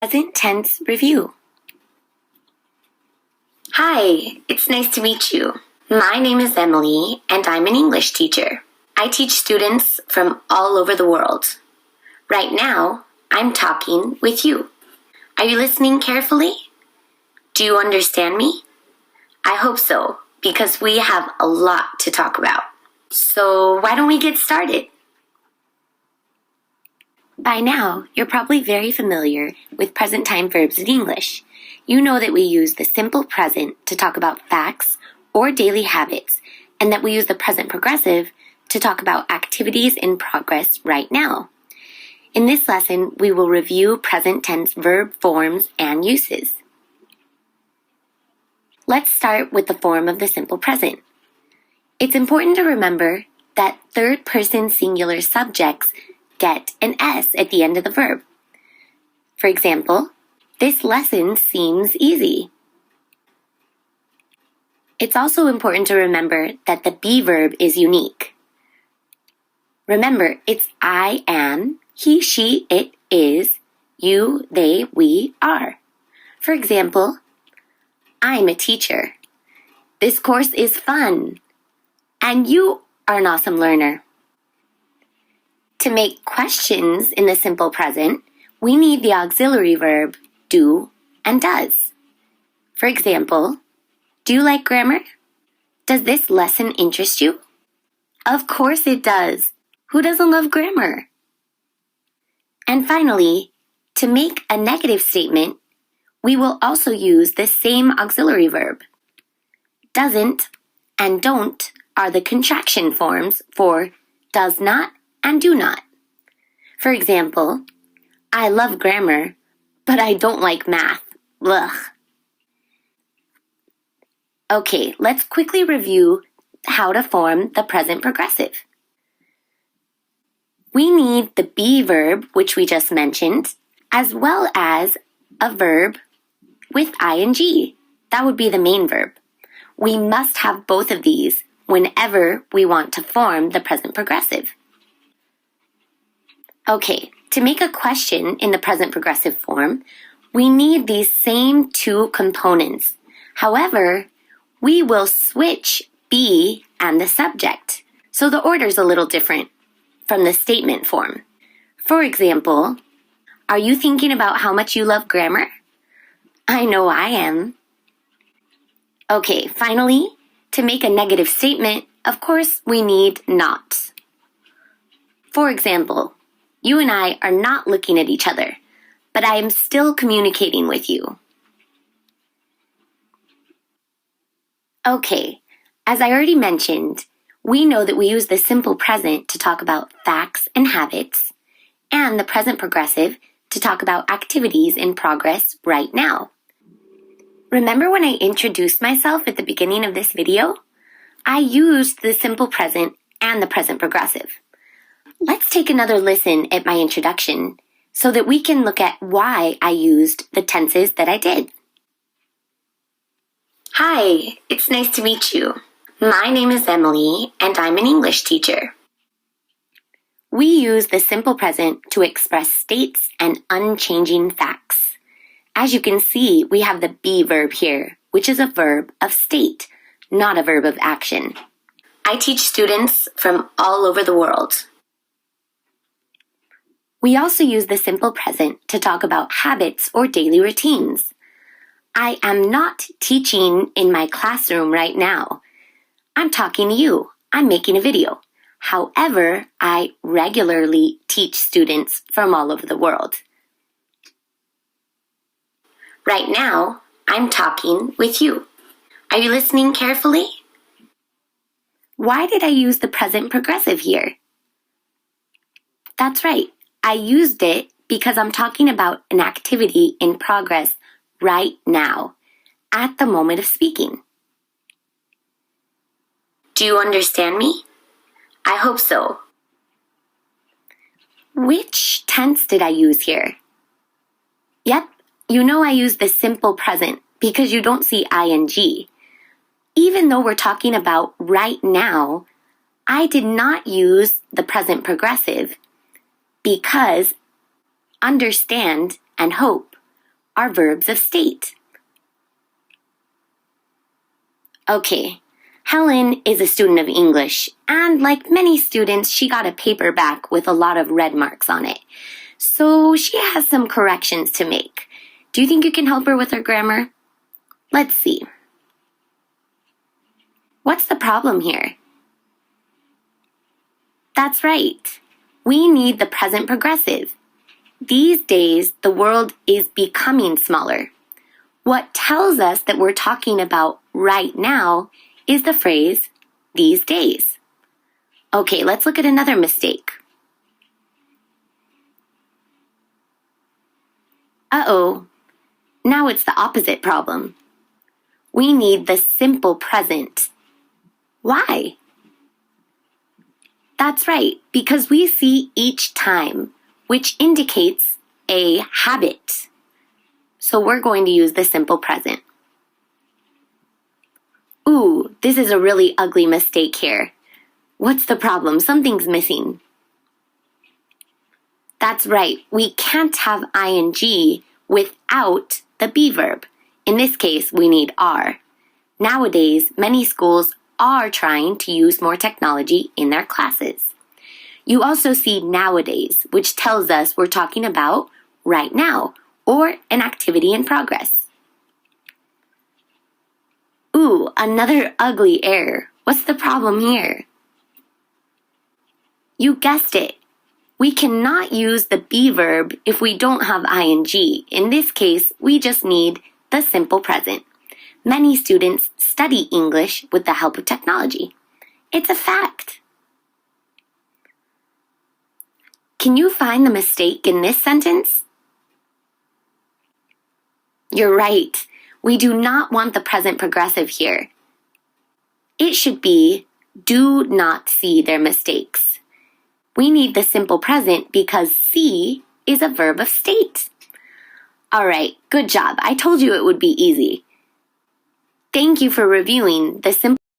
Present tense review. Hi, it's nice to meet you. My name is Emily, and I'm an English teacher. I teach students from all over the world. Right now, I'm talking with you. Are you listening carefully? Do you understand me? I hope so, because we have a lot to talk about. So why don't we get started? By now, you're probably very familiar with present time verbs in English. You know that we use the simple present to talk about facts or daily habits, and that we use the present progressive to talk about activities in progress right now. In this lesson, we will review present tense verb forms and uses. Let's start with the form of the simple present. It's important to remember that third-person singular subjects get an S at the end of the verb. For example, this lesson seems easy. It's also important to remember that the be verb is unique. Remember, it's I am, he, she, it is, you, they, we, are. For example, I'm a teacher. This course is fun. And you are an awesome learner. To make questions in the simple present, we need the auxiliary verb do and does. For example, do you like grammar? Does this lesson interest you? Of course it does. Who doesn't love grammar? And finally, to make a negative statement, we will also use the same auxiliary verb. Doesn't and don't are the contraction forms for does not and do not. For example, I love grammar, but I don't like math. Ugh. Okay, let's quickly review how to form the present progressive. We need the be verb, which we just mentioned, as well as a verb with ing. That would be the main verb. We must have both of these whenever we want to form the present progressive. Okay, to make a question in the present progressive form, we need these same two components. However, we will switch be and the subject, so the order's a little different from the statement form. For example, are you thinking about how much you love grammar? I know I am. Okay, finally, to make a negative statement, of course, we need not. For example, you and I are not looking at each other, but I am still communicating with you. Okay, as I already mentioned, we know that we use the simple present to talk about facts and habits, and the present progressive to talk about activities in progress right now. Remember when I introduced myself at the beginning of this video? I used the simple present and the present progressive. Let's take another listen at my introduction so that we can look at why I used the tenses that I did. Hi, it's nice to meet you. My name is Emily, and I'm an English teacher. We use the simple present to express states and unchanging facts. As you can see, we have the be verb here, which is a verb of state, not a verb of action. I teach students from all over the world. We also use the simple present to talk about habits or daily routines. I am not teaching in my classroom right now. I'm talking to you. I'm making a video. However, I regularly teach students from all over the world. Right now, I'm talking with you. Are you listening carefully? Why did I use the present progressive here? That's right. I used it because I'm talking about an activity in progress right now, at the moment of speaking. Do you understand me? I hope so. Which tense did I use here? Yep, you know I used the simple present because you don't see ing. Even though we're talking about right now, I did not use the present progressive because understand and hope are verbs of state. Okay, Helen is a student of English, and like many students, she got a paper back with a lot of red marks on it. So she has some corrections to make. Do you think you can help her with her grammar? Let's see. What's the problem here? That's right. We need the present progressive. These days, the world is becoming smaller. What tells us that we're talking about right now is the phrase, these days. Okay, let's look at another mistake. Uh-oh, now it's the opposite problem. We need the simple present. Why? That's right, because we see each time, which indicates a habit. So we're going to use the simple present. Ooh, this is a really ugly mistake here. What's the problem? Something's missing. That's right, we can't have ing without the be verb. In this case, we need are. Nowadays, many schools are trying to use more technology in their classes. You also see nowadays, which tells us we're talking about right now, or an activity in progress. Ooh, another ugly error. What's the problem here? You guessed it. We cannot use the be verb if we don't have ing. In this case, we just need the simple present. Many students study English with the help of technology. It's a fact. Can you find the mistake in this sentence? You're right. We do not want the present progressive here. It should be, do not see their mistakes. We need the simple present because see is a verb of state. All right, good job. I told you it would be easy. Thank you for reviewing the simple